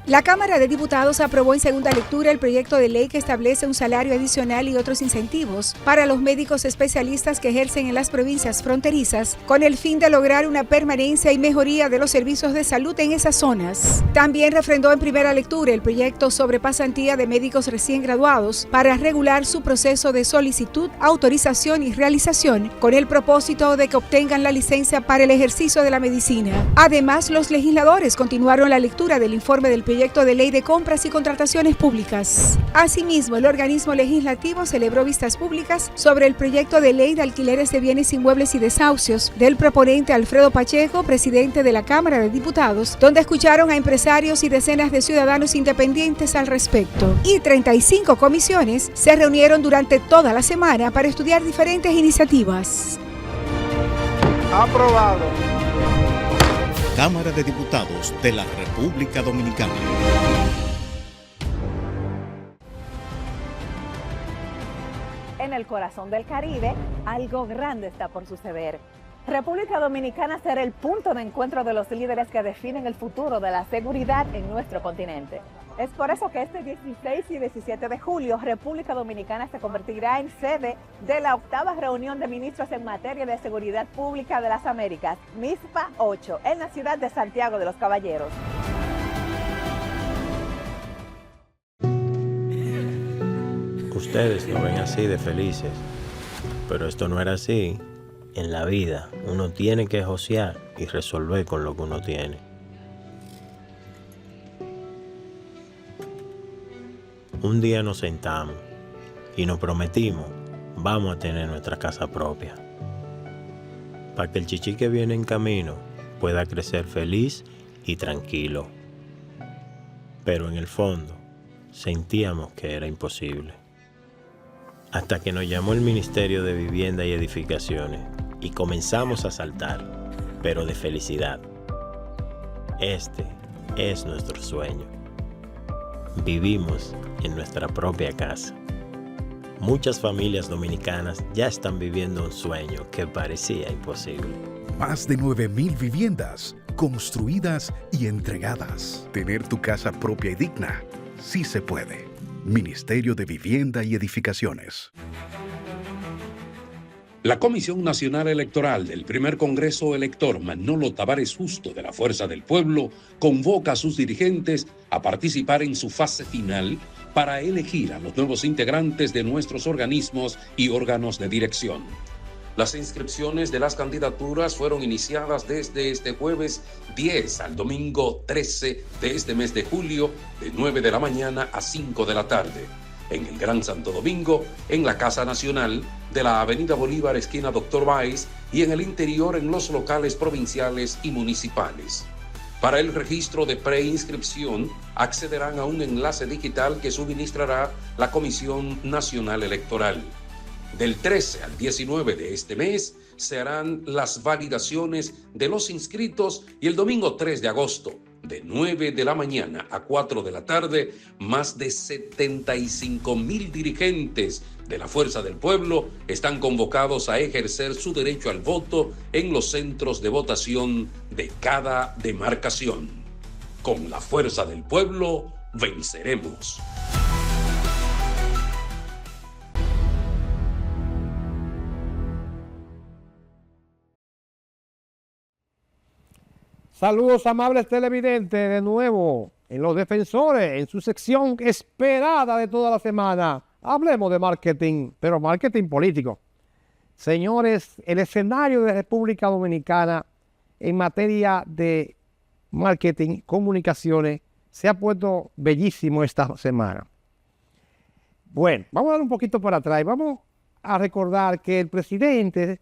La Cámara de Diputados aprobó en segunda lectura el proyecto de ley que establece un salario adicional y otros incentivos para los médicos especialistas que ejercen en las provincias fronterizas, con el fin de lograr una permanencia y mejoría de los servicios de salud en esas zonas. También refrendó en primera lectura el proyecto sobre pasantía de médicos recién graduados para regular su proceso de solicitud, autorización y realización, con el propósito de que obtengan la licencia para el ejercicio de la medicina. Además, los legisladores continuaron la lectura del informe del proyecto de ley de compras y contrataciones públicas. Asimismo, el organismo legislativo celebró vistas públicas sobre el proyecto de ley de alquileres de bienes inmuebles y desahucios del proponente Alfredo Pacheco, presidente de la Cámara de Diputados, donde escucharon a empresarios y decenas de ciudadanos independientes al respecto. Y 35 comisiones se reunieron durante toda la semana para estudiar diferentes iniciativas. Aprobado. Cámara de Diputados de la República Dominicana. En el corazón del Caribe, algo grande está por suceder. República Dominicana será el punto de encuentro de los líderes que definen el futuro de la seguridad en nuestro continente. Es por eso que este 16 y 17 de julio, República Dominicana se convertirá en sede de la 8ª reunión de ministros en materia de seguridad pública de las Américas, MISPA 8, en la ciudad de Santiago de los Caballeros. Ustedes lo ven así de felices, pero esto no era así. En la vida uno tiene que josear y resolver con lo que uno tiene. Un día nos sentamos y nos prometimos, vamos a tener nuestra casa propia, para que el chichi que viene en camino pueda crecer feliz y tranquilo. Pero en el fondo sentíamos que era imposible. Hasta que nos llamó el Ministerio de Vivienda y Edificaciones y comenzamos a saltar, pero de felicidad. Este es nuestro sueño. Vivimos en nuestra propia casa. Muchas familias dominicanas ya están viviendo un sueño que parecía imposible. Más de 9.000 viviendas construidas y entregadas. Tener tu casa propia y digna, sí se puede. Ministerio de Vivienda y Edificaciones. La Comisión Nacional Electoral del Primer Congreso Elector Manolo Tavares Justo de la Fuerza del Pueblo convoca a sus dirigentes a participar en su fase final para elegir a los nuevos integrantes de nuestros organismos y órganos de dirección. Las inscripciones de las candidaturas fueron iniciadas desde este jueves 10 al domingo 13 de este mes de julio, de 9 de la mañana a 5 de la tarde, en el Gran Santo Domingo, en la Casa Nacional de la Avenida Bolívar, esquina Doctor Báez, y en el interior en los locales provinciales y municipales. Para el registro de preinscripción, accederán a un enlace digital que suministrará la Comisión Nacional Electoral. Del 13 al 19 de este mes se harán las validaciones de los inscritos y el domingo 3 de agosto, de 9 de la mañana a 4 de la tarde, más de 75,000 dirigentes de la Fuerza del Pueblo están convocados a ejercer su derecho al voto en los centros de votación de cada demarcación. Con la Fuerza del Pueblo, venceremos. Saludos amables televidentes, de nuevo en Los Defensores, en su sección esperada de toda la semana. Hablemos de marketing, pero marketing político. Señores, el escenario de República Dominicana en materia de marketing, comunicaciones, se ha puesto bellísimo esta semana. Bueno, vamos a dar un poquito para atrás. Vamos a recordar que el presidente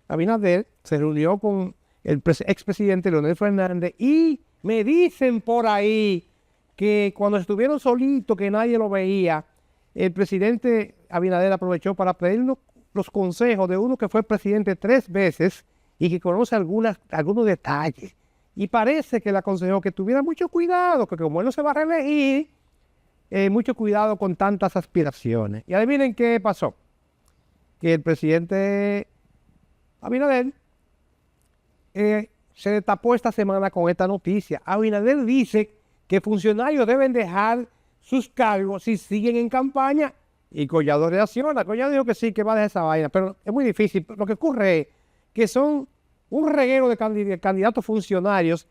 Abinader se reunió con el expresidente Leonel Fernández y me dicen por ahí que cuando estuvieron solitos, que nadie lo veía, el presidente Abinader aprovechó para pedir los consejos de uno que fue presidente 3 veces y que conoce algunos detalles. Y parece que le aconsejó que tuviera mucho cuidado, que como él no se va a reelegir, mucho cuidado con tantas aspiraciones. Y adivinen qué pasó. Que el presidente Abinader se destapó esta semana con esta noticia. Abinader dice que funcionarios deben dejar sus cargos si siguen en campaña, y Collado reacciona. Collado dijo que sí, que va a dejar esa vaina, pero es muy difícil. Lo que ocurre es que son un reguero de candidatos funcionarios,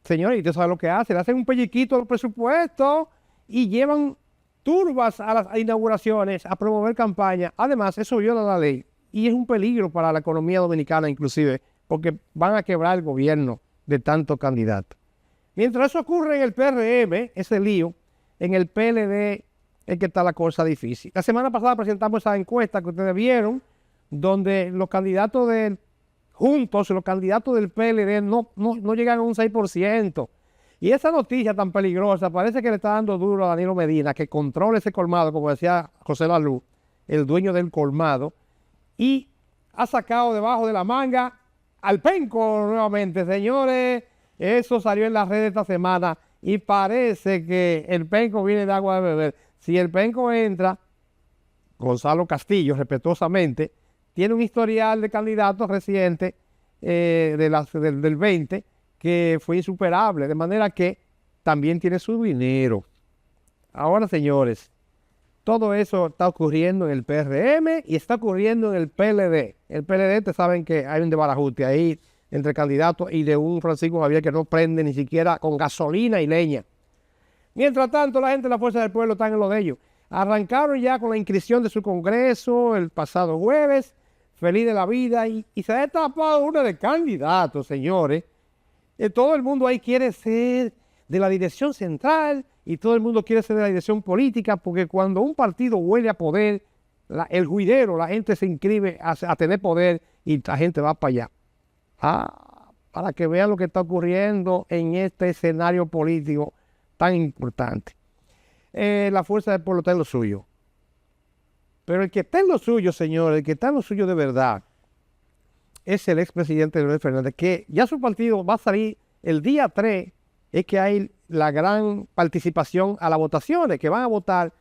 señores, y usted sabe lo que hacen, le hacen un pelliquito al presupuesto y llevan turbas a las inauguraciones a promover campaña. Además, eso viola la ley y es un peligro para la economía dominicana inclusive, porque van a quebrar el gobierno de tantos candidatos. Mientras eso ocurre en el PRM, ese lío, en el PLD es que está la cosa difícil. La semana pasada presentamos esa encuesta que ustedes vieron, donde los candidatos los candidatos del PLD no llegan a un 6%. Y esa noticia tan peligrosa parece que le está dando duro a Danilo Medina, que controla ese colmado, como decía José Lalú, el dueño del colmado, y ha sacado debajo de la manga al penco nuevamente. Señores, eso salió en las redes esta semana y parece que el penco viene de agua de beber. Si el penco entra, Gonzalo Castillo, respetuosamente, tiene un historial de candidatos reciente del 20 que fue insuperable, de manera que también tiene su dinero. Ahora, señores, todo eso está ocurriendo en el PRM y está ocurriendo en el PLD. El PLD, ustedes saben que hay un desbarajuste ahí entre candidatos y de un Francisco Javier que no prende ni siquiera con gasolina y leña. Mientras tanto, la gente de la Fuerza del Pueblo está en lo de ellos. Arrancaron ya con la inscripción de su congreso el pasado jueves, feliz de la vida, y se ha destapado una de candidatos, señores. Todo el mundo ahí quiere ser de la dirección central y todo el mundo quiere ser de la dirección política, porque cuando un partido huele a poder, el juidero, la gente se inscribe a tener poder y la gente va para allá. Para que vean lo que está ocurriendo en este escenario político tan importante. La Fuerza del Pueblo está en lo suyo. Pero el que está en lo suyo, señores, el que está en lo suyo de verdad, es el expresidente Leonel Fernández, que ya su partido va a salir el día 3, es que hay la gran participación a las votaciones, que van a votar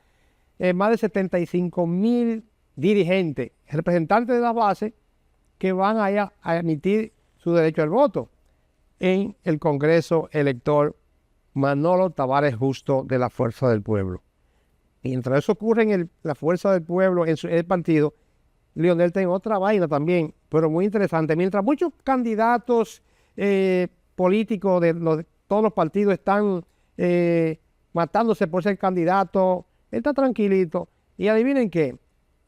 más de 75,000 dirigentes, representantes de la base, que van a emitir su derecho al voto en el Congreso Elector Manolo Tavares Justo de la Fuerza del Pueblo. Mientras eso ocurre en la Fuerza del Pueblo, en el partido, Leonel tiene otra vaina también, pero muy interesante. Mientras muchos candidatos políticos de todos los partidos están matándose por ser candidato, él está tranquilito. Y adivinen qué,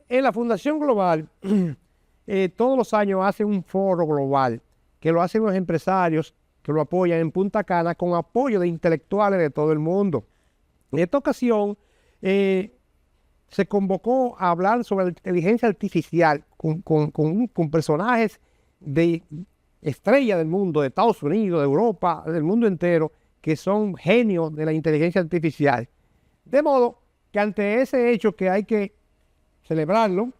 en la Fundación Global, todos los años hace un foro global, que lo hacen los empresarios, que lo apoyan en Punta Cana, con apoyo de intelectuales de todo el mundo. En esta ocasión, se convocó a hablar sobre la inteligencia artificial con personajes de estrella del mundo, de Estados Unidos, de Europa, del mundo entero, que son genios de la inteligencia artificial. De modo que ante ese hecho que hay que celebrarlo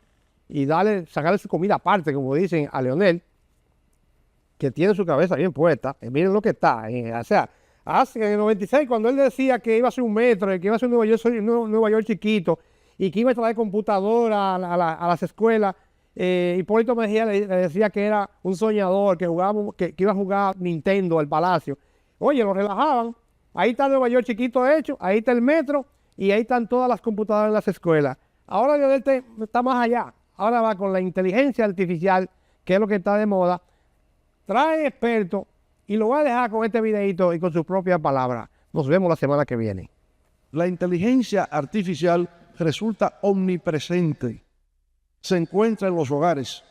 y sacarle su comida aparte, como dicen a Leonel, que tiene su cabeza bien puesta, miren lo que está. O sea, en el 96, cuando él decía que iba a ser un metro, que iba a ser un Nueva York chiquito, y que iba a traer computadora a las escuelas, Hipólito Mejía le decía que era un soñador, que iba a jugar Nintendo al Palacio. Oye, lo relajaban. Ahí está Nueva York chiquito hecho, ahí está el metro, y ahí están todas las computadoras en las escuelas. Ahora Leonel está más allá. Ahora va con la inteligencia artificial, que es lo que está de moda. Trae expertos y lo voy a dejar con este videito y con sus propias palabras. Nos vemos la semana que viene. La inteligencia artificial resulta omnipresente. Se encuentra en los hogares,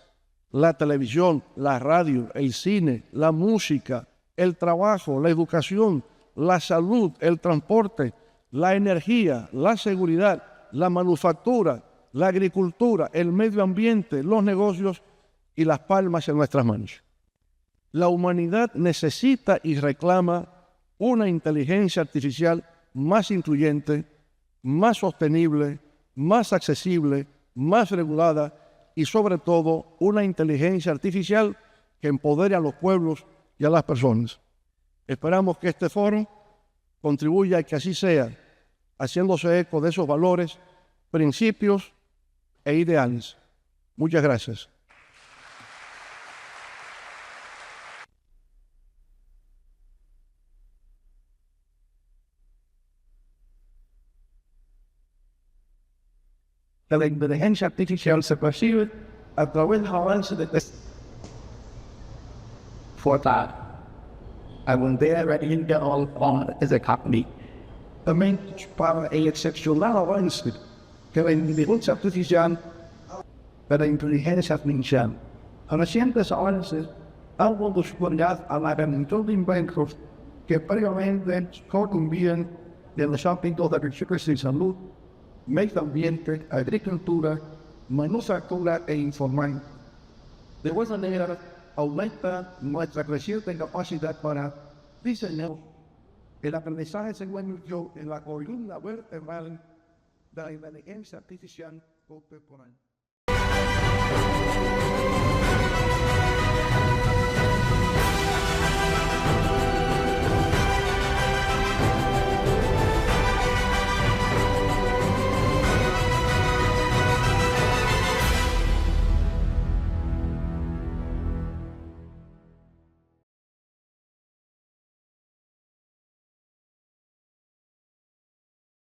la televisión, la radio, el cine, la música, el trabajo, la educación, la salud, el transporte, la energía, la seguridad, la manufactura, la agricultura, el medio ambiente, los negocios y las palmas en nuestras manos. La humanidad necesita y reclama una inteligencia artificial más incluyente, más sostenible, más accesible, más regulada y sobre todo una inteligencia artificial que empodere a los pueblos y a las personas. Esperamos que este foro contribuya a que así sea, haciéndose eco de esos valores, principios e ideales. Muchas gracias. La inteligencia artificial se percibe a través del avance de fortal. Algún herramienta es el company. También para el excepcional avance que la inteligencia artificial a recientes avances han conducido a la realización de inventos que previamente convivían de los ámbitos de recursos de salud, medio ambiente, agricultura, manufactura e informática. De esta manera, aumenta nuestra creciente capacidad para diseñar. El aprendizaje se convirtió en la columna vertebral de la inteligencia artificial contemporánea.